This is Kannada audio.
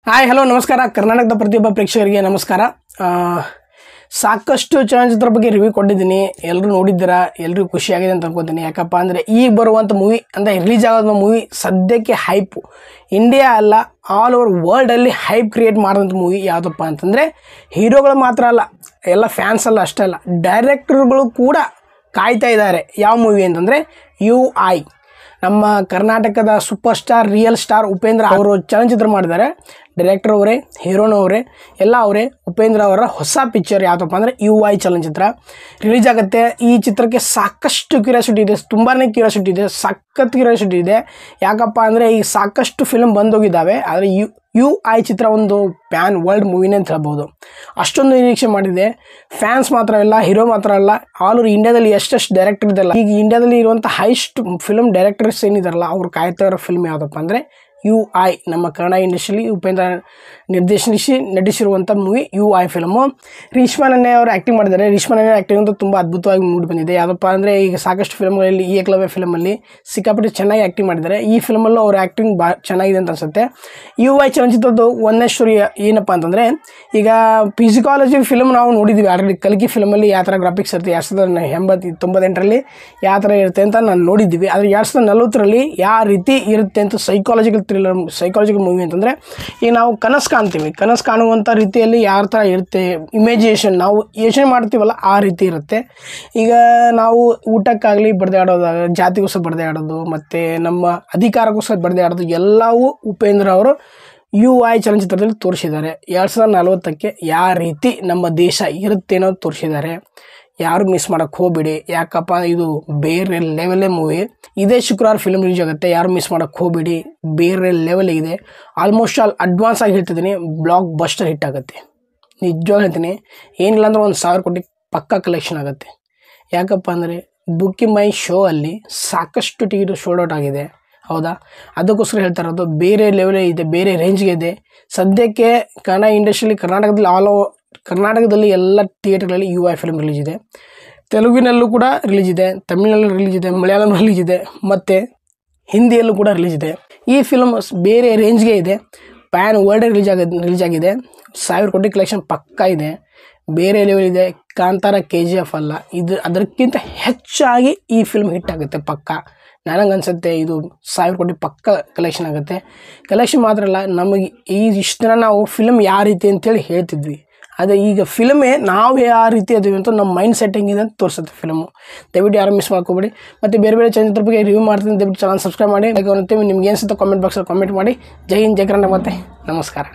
ಹಾಯ್ ಹಲೋ ನಮಸ್ಕಾರ. ಕರ್ನಾಟಕದ ಪ್ರತಿಯೊಬ್ಬ ಪ್ರೇಕ್ಷಕರಿಗೆ ನಮಸ್ಕಾರ. ಸಾಕಷ್ಟು ಚಲನಚಿತ್ರ ಬಗ್ಗೆ ರಿವ್ಯೂ ಕೊಟ್ಟಿದ್ದೀನಿ, ಎಲ್ಲರೂ ನೋಡಿದ್ದೀರಾ, ಎಲ್ಲರಿಗೂ ಖುಷಿಯಾಗಿದೆ ಅಂತ ಅನ್ಕೋತೀನಿ. ಯಾಕಪ್ಪ ಅಂದರೆ ಈಗ ಬರುವಂಥ ಮೂವಿ ಅಂದರೆ ರಿಲೀಸ್ ಆಗೋದು ಮೂವಿ ಸದ್ಯಕ್ಕೆ ಹೈಪು, ಇಂಡಿಯಾ ಅಲ್ಲ ಆಲ್ ಓವರ್ ವರ್ಲ್ಡಲ್ಲಿ ಹೈಪ್ ಕ್ರಿಯೇಟ್ ಮಾಡಿದಂಥ ಮೂವಿ ಯಾವುದಪ್ಪ ಅಂತಂದರೆ ಹೀರೋಗಳು ಮಾತ್ರ ಅಲ್ಲ, ಎಲ್ಲ ಫ್ಯಾನ್ಸ್ ಅಲ್ಲ ಅಷ್ಟೇ ಅಲ್ಲ, ಡೈರೆಕ್ಟರ್ಗಳು ಕೂಡ ಕಾಯ್ತಾ ಇದ್ದಾರೆ. ಯಾವ ಮೂವಿ ಅಂತಂದರೆ UI. ನಮ್ಮ ಕರ್ನಾಟಕದ super star real star Upendra ಅವರು ಚಲನಚಿತ್ರ ಮಾಡಿದ್ದಾರೆ. ಡೈರೆಕ್ಟರ್ ಅವರೇ, ಹೀರೋನವರೇ, ಎಲ್ಲ ಅವರೇ. ಉಪೇಂದ್ರ ಅವರ ಹೊಸ ಪಿಕ್ಚರ್ ಯಾವುದಪ್ಪ ಅಂದರೆ UI ಚಲನಚಿತ್ರ ರಿಲೀಸ್ ಆಗುತ್ತೆ. ಈ ಚಿತ್ರಕ್ಕೆ ಸಾಕಷ್ಟು ಕ್ಯೂರಿಯಾಸಿಟಿ ಇದೆ, ತುಂಬಾ ಕ್ಯೂರಿಯಾಸಿಟಿ ಇದೆ, ಸಖತ್ ಕ್ಯೂರಿಯಾಸಿಟಿ ಇದೆ. ಯಾಕಪ್ಪ ಅಂದರೆ ಈಗ ಸಾಕಷ್ಟು ಫಿಲ್ಮ್ ಬಂದೋಗಿದ್ದಾವೆ, ಆದರೆ UI ಚಿತ್ರ ಒಂದು ಪ್ಯಾನ್ ವರ್ಲ್ಡ್ ಮೂವಿನೇ ಅಂತ ಹೇಳ್ಬೋದು. ಅಷ್ಟೊಂದು ನಿರೀಕ್ಷೆ ಮಾಡಿದೆ. ಫ್ಯಾನ್ಸ್ ಮಾತ್ರ ಇಲ್ಲ, ಹೀರೋ ಮಾತ್ರ ಅಲ್ಲ, ಆಲ್ ಓವರ್ ಇಂಡಿಯಾದಲ್ಲಿ ಎಷ್ಟೆಷ್ಟು ಡೈರೆಕ್ಟರ್ ಇದೆಲ್ಲ, ಈಗ ಇಂಡಿಯಾದಲ್ಲಿ ಇರುವಂಥ ಹೈಸ್ಟ್ ಫಿಲ್ಮ್ ಡೈರೆಕ್ಟರ್ಸ್ ಏನಿದಾರಲ್ಲ ಅವ್ರು ಕಾಯ್ತಾ ಇರೋ ಫಿಲ್ಮ್ ಯಾವುದಪ್ಪ ಅಂದರೆ UI. ನಮ್ಮ ಕನ್ನಡ ಇಂಡಸ್ಟ್ರಿಯಲ್ಲಿ ಉಪೇಂದ್ರ ನಟಿಸಿರುವಂಥ movie UI film. Reshma Nanaiah ಅವರು ಆ್ಯಕ್ಟಿಂಗ್ ಮಾಡಿದ್ದಾರೆ. ರೇಷ್ಮಾ ನನ್ನೆ ಆ್ಯಕ್ಟಿಂಗ್ ಅಂತೂ ತುಂಬ ಅದ್ಭುತವಾಗಿ ಮೂಡಿ ಬಂದಿದೆ. ಯಾವುದಪ್ಪ ಅಂದರೆ ಈಗ ಸಾಕಷ್ಟು ಫಿಲ್ಮ್ಗಳಲ್ಲಿ ಏಕಲವ್ಯ ಫಿಲಮಲ್ಲಿ ಸಿಕ್ಕಾಪಟ್ಟೆ ಚೆನ್ನಾಗಿ ಆ್ಯಕ್ಟಿಂಗ್ ಮಾಡಿದ್ದಾರೆ. ಈ ಫಿಲ್ಮಲ್ಲೂ ಅವ್ರ ಆ್ಯಕ್ಟಿಂಗ್ ಚೆನ್ನಾಗಿದೆ ಅಂತ ಅನಿಸುತ್ತೆ. UI ಚಲನಚಿತ್ರದ್ದು ಒಂದನೇ ಸ್ಟೋರಿ ಏನಪ್ಪ ಅಂತಂದರೆ, ಈಗ ಫಿಸಿಕಾಲಜಿ ಫಿಲ್ಮ್ ನಾವು ನೋಡಿದ್ದೀವಿ ಆಲ್ರೆಡಿ. ಕಲ್ಕಿ ಫಿಲಮಲ್ಲಿ ಯಾವ ಥರ ಗ್ರಾಫಿಕ್ಸ್ ಇರುತ್ತೆ 1998ರಲ್ಲಿ ಯಾವ ಥರ ಇರುತ್ತೆ ಅಂತ ನಾನು ನೋಡಿದ್ದೀವಿ. ಆದರೆ 2040ರಲ್ಲಿ ಯಾವ ರೀತಿ ಇರುತ್ತೆ ಅಂತ ಸೈಕಾಲಜಿಕಲ್ ಮೂವಿ ಅಂತಂದರೆ, ಈಗ ನಾವು ಕನಸು ಕಾಣುವಂಥ ರೀತಿಯಲ್ಲಿ ಯಾವ ಥರ ಇರುತ್ತೆ, ಇಮ್ಯಾಜಿನೇಷನ್ ನಾವು ಯೋಚನೆ ಮಾಡ್ತೀವಲ್ಲ ಆ ರೀತಿ ಇರುತ್ತೆ. ಈಗ ನಾವು ಊಟಕ್ಕಾಗಲಿ ಬಡ್ದಾಡೋದಾಗ ಜಾತಿಗೋಸ್ಕರ ಬಡ್ದಾಡೋದು ಮತ್ತು ನಮ್ಮ ಅಧಿಕಾರಕ್ಕೋಸ್ಕರ ಬಡ್ದಾಡೋದು ಎಲ್ಲವೂ ಉಪೇಂದ್ರ ಅವರು UI ಚಲನಚಿತ್ರದಲ್ಲಿ ತೋರಿಸಿದ್ದಾರೆ. 2040ಕ್ಕೆ ಯಾವ ರೀತಿ ನಮ್ಮ ದೇಶ ಇರುತ್ತೆ ಅನ್ನೋದು ತೋರಿಸಿದ್ದಾರೆ. ಯಾರು ಮಿಸ್ ಮಾಡೋಕ್ಕೆ ಹೋಗಬೇಡಿ, ಯಾಕಪ್ಪ ಇದು ಬೇರೆ ಲೆವೆಲೇ ಮೂವಿ. ಇದೇ ಶುಕ್ರವಾರ ಫಿಲ್ಮ್ ರಿಲೀಸ್ ಆಗುತ್ತೆ, ಯಾರು ಮಿಸ್ ಮಾಡೋಕ್ಕೆ ಹೋಗಬೇಡಿ. ಬೇರೆ ಲೆವೆಲ್ ಇದೆ. ಆಲ್ಮೋಸ್ಟ್ ಆಲ್ ಅಡ್ವಾನ್ಸ್ ಆಗಿ ಹೇಳ್ತಿದ್ದೀನಿ, ಬ್ಲಾಕ್ ಬಸ್ಟರ್ ಹಿಟ್ ಆಗುತ್ತೆ. ನಿಜವಾಗ್ಲೂ ಹೇಳ್ತೀನಿ, ಏನಿಲ್ಲ ಅಂದ್ರೆ 1000 ಕೋಟಿ ಪಕ್ಕಾ ಕಲೆಕ್ಷನ್ ಆಗುತ್ತೆ. ಯಾಕಪ್ಪ ಅಂದರೆ ಬುಕ್ಕಿ ಮೈ ಶೋ ಅಲ್ಲಿ ಸಾಕಷ್ಟು ಟಿಕೆಟ್ ಸೋಲ್ಡ್ ಔಟ್ ಆಗಿದೆ. ಹೌದಾ, ಅದಕ್ಕೋಸ್ಕರ ಹೇಳ್ತಾ ಇರೋದು ಬೇರೆ ಲೆವೆಲೇ ಇದೆ, ಬೇರೆ ರೇಂಜ್ಗೆ ಇದೆ. ಸದ್ಯಕ್ಕೆ ಕನ್ನಡ ಇಂಡಸ್ಟ್ರಿಯಲ್ಲಿ ಕರ್ನಾಟಕದಲ್ಲಿ ಎಲ್ಲ ಥಿಯೇಟರ್ಗಳಲ್ಲಿ UI ಫಿಲ್ಮ್ ರಿಲೀಸ್ ಇದೆ. ತೆಲುಗಿನಲ್ಲೂ ಕೂಡ ರಿಲೀಸ್ ಇದೆ, ತಮಿಳಿನಲ್ಲೂ ರಿಲೀಸ್ ಇದೆ, ಮಲಯಾಳಂ ರಿಲೀಸ್ ಇದೆ, ಮತ್ತು ಹಿಂದಿಯಲ್ಲೂ ಕೂಡ ರಿಲೀಸ್ ಇದೆ. ಈ ಫಿಲ್ಮ್ ಬೇರೆ ರೇಂಜ್ಗೆ ಇದೆ, ಪ್ಯಾನ್ ವರ್ಲ್ಡ್ ರಿಲೀಸ್ ಆಗಿದೆ. 1000 ಕೋಟಿ ಕಲೆಕ್ಷನ್ ಪಕ್ಕಾ ಇದೆ, ಬೇರೆ ಲೆವೆಲ್ ಇದೆ. ಕಾಂತಾರ KGF ಅಲ್ಲ, ಇದು ಅದಕ್ಕಿಂತ ಹೆಚ್ಚಾಗಿ ಈ ಫಿಲ್ಮ್ ಹಿಟ್ ಆಗುತ್ತೆ ಪಕ್ಕಾ. ನನಗನ್ಸುತ್ತೆ ಇದು 1000 ಕೋಟಿ ಪಕ್ಕ ಕಲೆಕ್ಷನ್ ಆಗುತ್ತೆ. ಕಲೆಕ್ಷನ್ ಮಾತ್ರ ಅಲ್ಲ, ನಮಗೆ ಇಷ್ಟು ದಿನ ನಾವು ಫಿಲ್ಮ್ ಯಾವ ರೀತಿ ಅಂತೇಳಿ ಹೇಳ್ತಿದ್ವಿ, ಅದೇ ಈಗ ಫಿಲ್ಮೇ ನಾವು ಯಾವ ರೀತಿ ಅದೀವಿ ಅಂತ ನಮ್ಮ ಮೈಂಡ್ ಸೆಟ್ಟಿಂಗ್ ಇದೆ ಅಂತ ತೋರಿಸುತ್ತೆ ಫಿಲ್ಮು. ದಯವಿಟ್ಟು ಯಾರು ಮಿಸ್ ಮಾಡ್ಕೋಬೇಡಿ. ಮತ್ತು ಬೇರೆ ಚಲನಚಿತ್ರ ಬಗ್ಗೆ ರಿವ್ಯೂ ಮಾಡ್ತೀನಿ, ದಯವಿಟ್ಟು ಚಾನಲ್ ಸಬ್ಸ್ಕ್ರೈಬ್ ಮಾಡಿ. ನಿಮ್ಗೆ ಅನಿಸುತ್ತೆ ಕಾಮೆಂಟ್ ಬಾಕ್ಸಲ್ಲಿ ಕಾಮೆಂಟ್ ಮಾಡಿ. ಜೈ ಹಿಂದ್, ಜೈ ಕರ್ನಾಟಕ, ಮತ್ತೆ ನಮಸ್ಕಾರ.